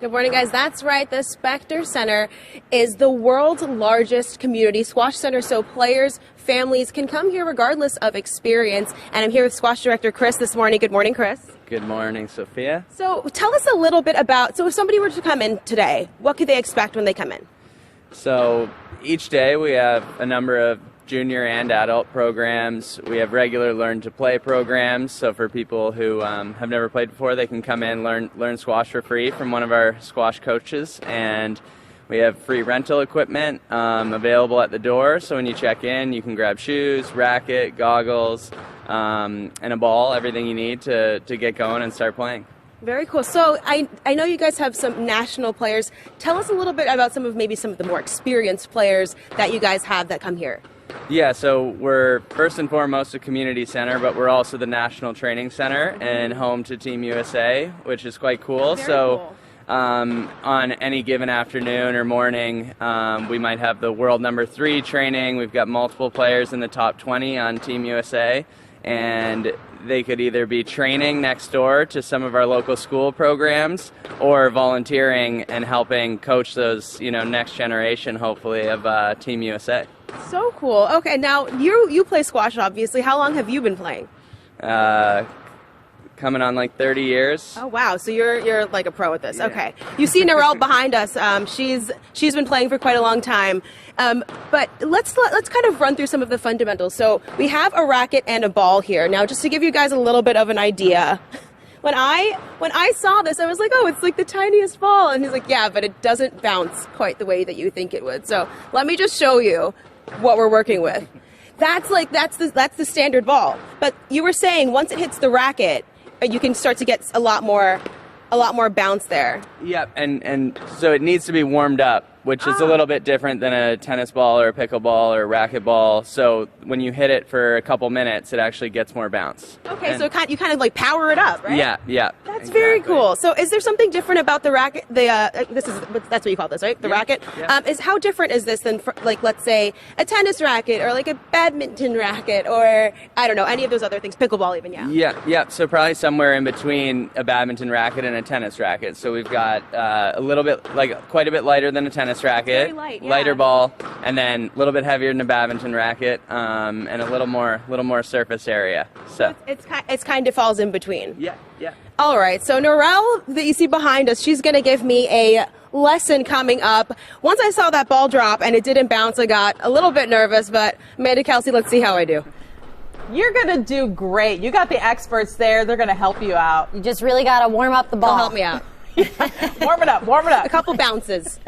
Good morning, guys. That's right. The Specter Center is the world's largest community squash center, so players, families can come here regardless of experience. And I'm here with squash director Chris this morning. Good morning, Chris. Good morning, Sophia. So tell us a little bit about, so if somebody were to come in today, what could they expect when they come in? So each day we have a number of junior and adult programs. We have regular learn to play programs. So for people who have never played before, they can come in, learn squash for free from one of our squash coaches. And we have free rental equipment available at the door. So when you check in, you can grab shoes, racket, goggles, and a ball, everything you need to get going and start playing. Very cool. So I know you guys have some national players. Tell us a little bit about some of the more experienced players that you guys have that come here. Yeah, so we're first and foremost a community center, but we're also the national training center and home to Team USA, which is quite cool. Very so cool. On any given afternoon or morning, we might have the world number 3 training. We've got multiple players in the top 20 on Team USA, and they could either be training next door to some of our local school programs or volunteering and helping coach those, next generation, hopefully, of Team USA. So cool. Okay, now you play squash, obviously. How long have you been playing? Coming on like 30 years. Oh wow, so you're like a pro at this. Yeah. Okay, you see Narelle behind us. She's been playing for quite a long time. But let's kind of run through some of the fundamentals. So we have a racket and a ball here. Now, just to give you guys a little bit of an idea, when I saw this, I was like, oh, it's like the tiniest ball, and he's like, yeah, but it doesn't bounce quite the way that you think it would. So let me just show you what we're working with. That's the standard ball. But you were saying once it hits the racket, you can start to get a lot more bounce there. Yep, and so it needs to be warmed up, which is a little bit different than a tennis ball or a pickleball or a racquetball. So when you hit it for a couple minutes, it actually gets more bounce. Okay, so you kind of like power it up, right? Yeah. That's very cool. So is there something different about the racket? That's what you call this, right? The racket. Yeah. How different is this than like, let's say, a tennis racket or like a badminton racket or I don't know, any of those other things, pickleball even? Yeah. So probably somewhere in between a badminton racket and a tennis racket. So we've got a little bit, like quite a bit lighter than a tennis racket, very light, yeah. Lighter ball, and then a little bit heavier than a badminton racket, and a little more surface area. So it's kind of falls in between. Yeah. All right, so Narelle, that you see behind us, she's going to give me a lesson coming up. Once I saw that ball drop and it didn't bounce, I got a little bit nervous, but Amanda Kelsey, let's see how I do. You're going to do great. You got the experts there. They're going to help you out. You just really got to warm up the ball. They'll help me out. Warm it up. A couple bounces.